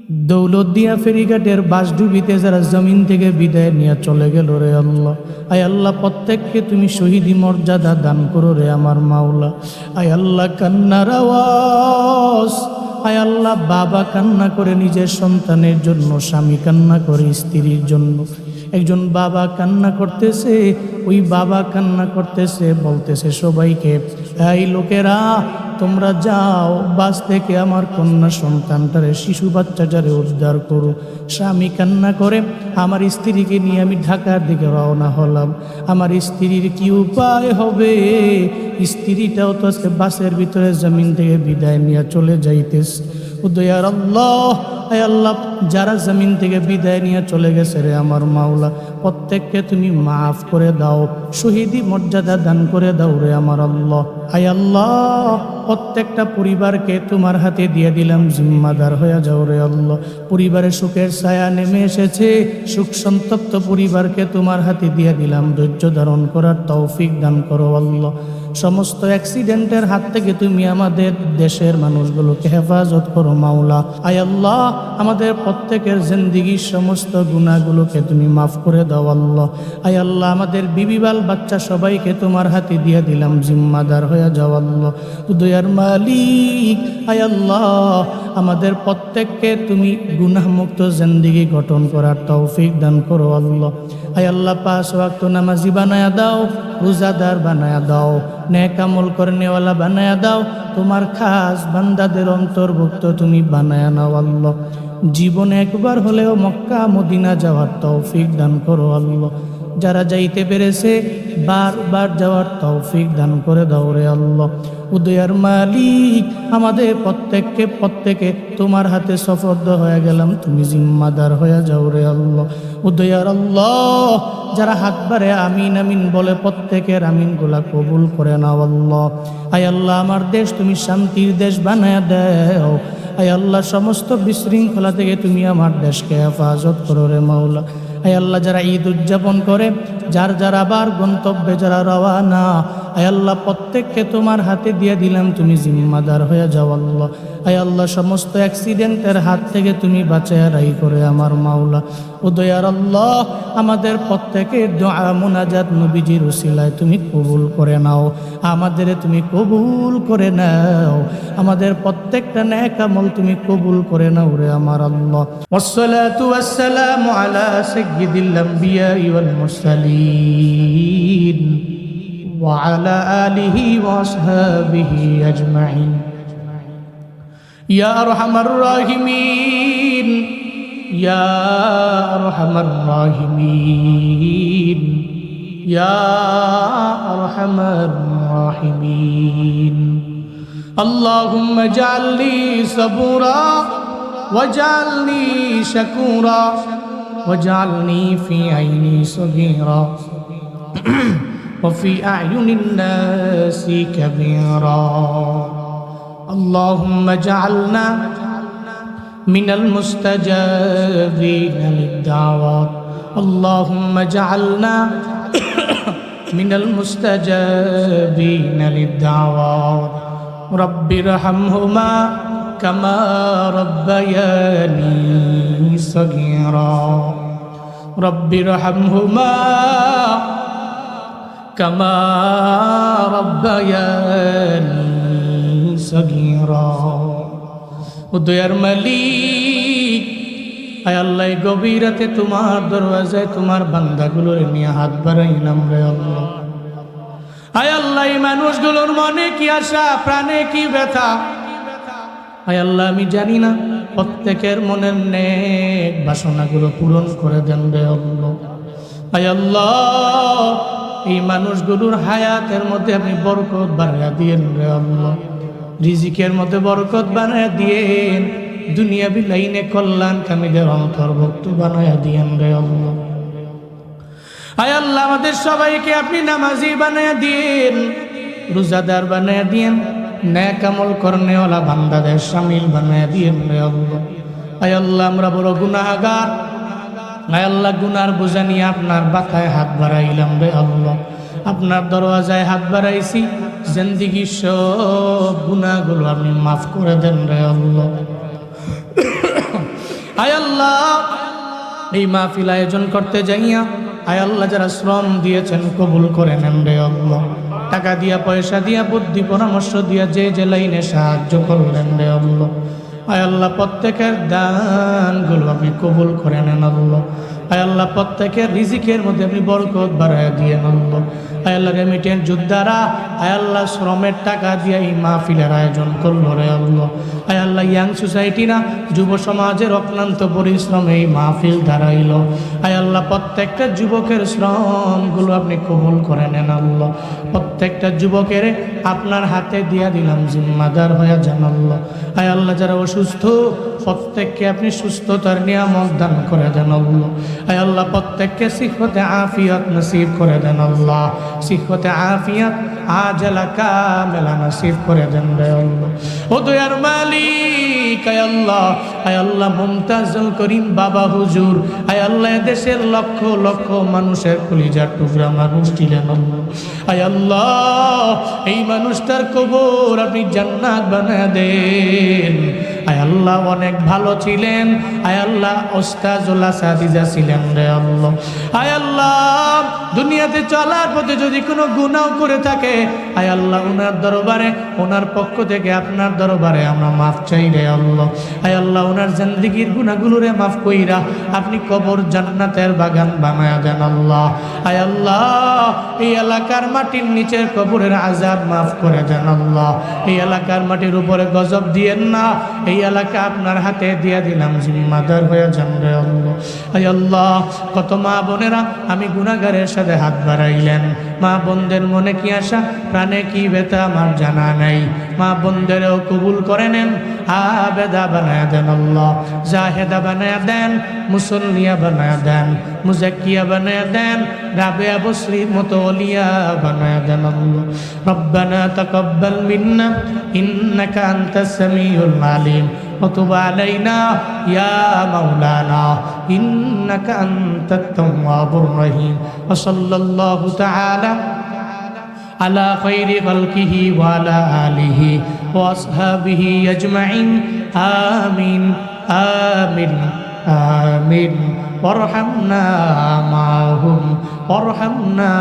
দৌলতদিয়া ফেরিঘাটের বাসডুবিতে যারা জমিন থেকে বিদায় নিয়ে চলে গেল রে আল্লাহ, আয় আল্লাহ প্রত্যেককে তুমি শহীদি মর্যাদা দান করো রে আমার মাওলা। আয় আল্লাহ কান্নার আওয়াজ, আয় আল্লাহ বাবা কান্না করে নিজের সন্তানের জন্য, স্বামী কান্না করে স্ত্রীর জন্য। একজন বাবা কান্না করতেছে, ওই বাবা কান্না করতেছে, বলতেছে সবাইকে, এই লোকেরা তোমরা যাও বাস থেকে আমার কন্যা সন্তানটারে, শিশু বাচ্চাটারে উদ্ধার করো। স্বামী কান্না করে, আমার স্ত্রীকে নিয়ে আমি ঢাকার দিকে রওনা হলাম, আমার স্ত্রীর কি উপায় হবে? স্ত্রীটাও তো আজকে বাসের ভিতরে জমিন থেকে বিদায় নিয়ে চলে যাইতেছে। উদয়ার আল্লাহ, আয় আল্লাহ যারা জমিন থেকে বিদায় নিয়ে চলে গেছে রে আমার মাওলা, প্রত্যেককে তুমি মাফ করে দাও, শহীদি মর্যাদা দান করে দাও রে আমার আল্লাহ। আয় আল্লাহ প্রত্যেকটা পরিবারকে তোমার হাতে দিয়ে দিলাম, জিম্মাদার হয়ে যাও রে আল্লাহ। পরিবারের সুখের ছায়া নেমে এসেছে, সুখ সন্তপ্ত পরিবারকে তোমার হাতে দিয়ে দিলাম, ধৈর্য ধারণ করার তৌফিক দান করো আল্লাহ। সমস্ত অ্যাক্সিডেন্টের হাত থেকে তুমি আমাদের দেশের মানুষগুলোকে হেফাজত করো মাওলা। আয় আল্লাহ আমাদের প্রত্যেকের জিন্দেগির সমস্ত গুনাহগুলোকে তুমি মাফ করে দাও আল্লাহ। আয় আল্লাহ আমাদের বিবিবাল বাচ্চা সবাইকে তোমার হাতে দিয়ে দিলাম, জিম্মাদার হয়ে যাও আল্লাহ। উদয়ার মালিক, আয় আল্লাহ আমাদের প্রত্যেককে তুমি গুনাহমুক্ত জিন্দেগি গঠন করার তৌফিক দান করো আল্লাহ। আয় আল্লাহ 5 ওয়াক্ত নামাজি বানায়া দাও, রোজাদার বানায়া দাও, নেক আমল করনেওয়ালা বানায়া দাও, তোমার খাস বান্দাদের অন্তর্ভুক্ত তুমি বানায়া নাও আল্লাহ। জীবনে একবার হলেও মক্কা মদিনা যাওয়ার তৌফিক দান করো আল্লাহ। যারা যাইতে পেরেছে বারবার যাওয়ার তৌফিক দান করে দাও রে আল্লাহ। উদয়ার মালিক আমাদের প্রত্যেকে তোমার হাতে সফর্দ হয়ে গেলাম, তুমি জিম্মাদার হয়ে যাও রে আল্লাহ। উদয়ার আল্লাহ যারা হাত বাড়ে আমিন আমিন বলে প্রত্যেকের আমিন গুলা কবুল করে নাও আল্লাহ। আয় আল্লাহ আমার দেশ তুমি শান্তির দেশ বানায়া দাও। আয় আল্লাহ সমস্ত বিশৃঙ্খলা থেকে তুমি আমার দেশকে হেফাজত করো রে মাওলা। আয় আল্লাহ যারা ঈদ উদযাপন করে, যার আবার গন্তব্যে যারা রওয়ানা, আয় আল্লাহ প্রত্যেককে তোমার হাতে দিয়ে দিলাম, তুমি জিম্মাদার হয়ে যাও আল্লাহ। আয় আল্লাহ সমস্ত অ্যাক্সিডেন্টের হাত থেকে তুমি বাঁচায়া রাই করে আমার মাওলা। উদয়ার আল্লাহ আমাদের প্রত্যেকের দোয়া মুনাজাত নবীজির উসিলায় তুমি কবুল করে নাও, আমাদের তুমি কবুল করে নাও, আমাদের প্রত্যেকটা নেক আমল তুমি কবুল করে নাও রে আমার আল্লাহ। ওয়াসসালাতু ওয়াসসালামু আলা সাইয়্যিদিল আমবিয়া ওয়াল মুরসালিন ওয়া আলা আলিহি ওয়া আসহাবিহি আজমাইন। ইয়া আরহামার রাহিমিন, ইয়া আরহামার রাহিমিন, ইয়া আরহামার রাহিমিন। আল্লাহুম্মা জাআলনি সাবুরা ওয়াজআলনি শাকুরা ওয়াজআলনি ফি আইনি সগীরা ওয়া ফি আ'য়ুনিন নাসি কাবীরা। اللهم اجعلنا من المستجابين للدعوات، اللهم اجعلنا من المستجابين للدعوات. رب ارحمهما كما ربياني صغيرا، رب ارحمهما كما ربياني সগীরা। উদয়ার মালিক, আয় আল্লাহ গভীর রাতে তোমার দরওয়াজায় তোমার বান্দাগুলোর নিয়ে হাত বাড়াইলাম রে আল্লাহ। আয় আল্লাহ এই মানুষগুলোর মনে কি আশা, প্রাণে কি ব্যথা, আয় আল্লাহ আমি জানি না, প্রত্যেকের মনের নেক বাসনাগুলো পূরণ করে দেন রে আল্লাহ। আয় আল্লাহ এই মানুষগুলোর হায়াতের মধ্যে আপনি বরকত বাড়াইয়া দিয়েন রে আল্লাহ, রিজিকের মধ্যে বরকত বানায়া দিয়েন, দুনিয়াবি লাইনে কল্যাণ কামীদের অন্তর্ভুক্ত বানায়া দিয়েন রে আল্লাহ। আয় আল্লাহ আমাদের সবাইকে আপনি নামাজি বানায়া দিয়েন, রোজাদার বানায়া দিয়েন, নেক আমল করনেওয়ালা বান্দাদের শামিল বানায়া দিয়েন রে আল্লাহ। আয় আল্লাহ আমরা বড় গুনাহগার, আয় আল্লাহ গুনার বোঝা নিয়ে আপনার বাতায় হাত বাড়াইলাম রে আল্লাহ, আপনার দরওয়াজায় হাত বাড়াইছি, জিন্দেগির সব গুনাহগুলো আপনি মাফ করে দেন রে আল্লাহ। আয় আল্লাহ, এই মাহফিল আয়োজন করতে যাইয়া আয় আল্লাহ যারা শ্রম দিয়েছেন কবুল করে নেন রে আল্লাহ। টাকা দিয়া, পয়সা দিয়া, বুদ্ধি পরামর্শ দিয়া যে যে লাইনে সাহায্য করলেন রে আল্লাহ, আয় আল্লাহ প্রত্যেকের দানগুলো আপনি কবুল করে নেন আল্লাহ। আয় আল্লাহ প্রত্যেকের রিজিকের মধ্যে আপনি বরকত বাড়ায় দিয়ে আল্লাহ। আয় আল্লাহ রেমিটেন্স যোদ্ধারা আয় আল্লাহ শ্রমের টাকা দিয়ে এই মাহফিলের আয়োজন করলো রে আল্লাহ। আয় আল্লাহ ইয়াং সোসাইটিরা যুব সমাজের অক্লান্ত পরিশ্রমে এই মাহফিল দাঁড়াইল। আয় আল্লাহ প্রত্যেকটা যুবকের শ্রমগুলো আপনি কবুল করে নেন আল্লাহ। প্রত্যেকটা যুবকের আপনার হাতে দিয়া দিলাম, জিম্মাদার হয়ে যান আল্লাহ। আয় আল্লাহ যারা অসুস্থ প্রত্যেককে আপনি সুস্থতার নিয়ামত দান করে দেন আল্লাহ। আয় আল্লাহ প্রত্যেককে সিহতে আফিয়াত নসিব করে দেন আল্লাহ। সিহতে আফিয়াত আজলা কামেলা নসিব করে দেন রে আল্লাহ। ও দয়ার মালিক আয় আল্লাহ, আয় আল্লাহ মুমতাজুল করিম বাবা হুজুর আয় আল্লাহ দেশের লক্ষ লক্ষ মানুষের কলিজার টুকরা মানুষ ছিলেন আল্লাহ। আয় আল্লাহ এই মানুষটার কবর আপনি জান্নাত বানায় দেন। আয় আল্লাহ অনেক ভালো ছিলেন, আয় আল্লাহ ওস্তাজুল আসাদিজা ছিলেন রে আল্লাহ। আয় আল্লাহ দুনিয়াতে চলার পথে যদি কোনো গুনাহ করে থাকে আয় আল্লাহ ওনার দরবারে, ওনার পক্ষ থেকে আপনার দরবারে আমরা মাফ চাই রে আল্লাহ। আয় আল্লাহ ওনার জিন্দেগীর গুনাহগুলোরে মাফ কইরা আপনি কবর জান্নাতের বাগান বানায়া দেন আল্লাহ। আয় আল্লাহ এই এলাকার মাটির নিচের কবরের আযাব মাফ করে দেন আল্লাহ। এই এলাকার মাটির উপরে গজব দিয়েন না, এই এলাকা আপনার হাতে দিয়ে দিলাম, জিম্মাদার হয়ে যান রে আল্লাহ। আয় আল্লাহ কত মা বোনেরা আমি গুনাহগারের সাথে হাত বাড়াইলেন, মা বোনদের মনে কি আশা প্রাণে কি ব্যথা আমার জানা নাই, মা বোনদেরও কবুল করে নেন, আবেদা বানায়া দেন আল্লাহ, জাহেদা বানায়া দেন, মুসল্লিয়া বানায়া দেন, মুজাক্কিয়া বানায়া দেন, রাবেয়া বসরির মতো ওলিয়া বানায়া দেন আল্লাহ। রব্বানা তাকাব্বাল মিন্না ইন্নাকা আনতাস সামিউল আলিম ওয়া তুব আলাইনা ইয়া মাওলানা ইন্নাকা আনতাত তাওয়াবুর রহিম। ওয়া সাল্লাল্লাহু তাআলা আলা খায়রি খালকিহি ওয়া আলা আলিহি ওয়া আসহাবিহি আজমাইন। আমিন আমিন আমিন। ওয়ারহামনা মাহুম ওয়ারহামনা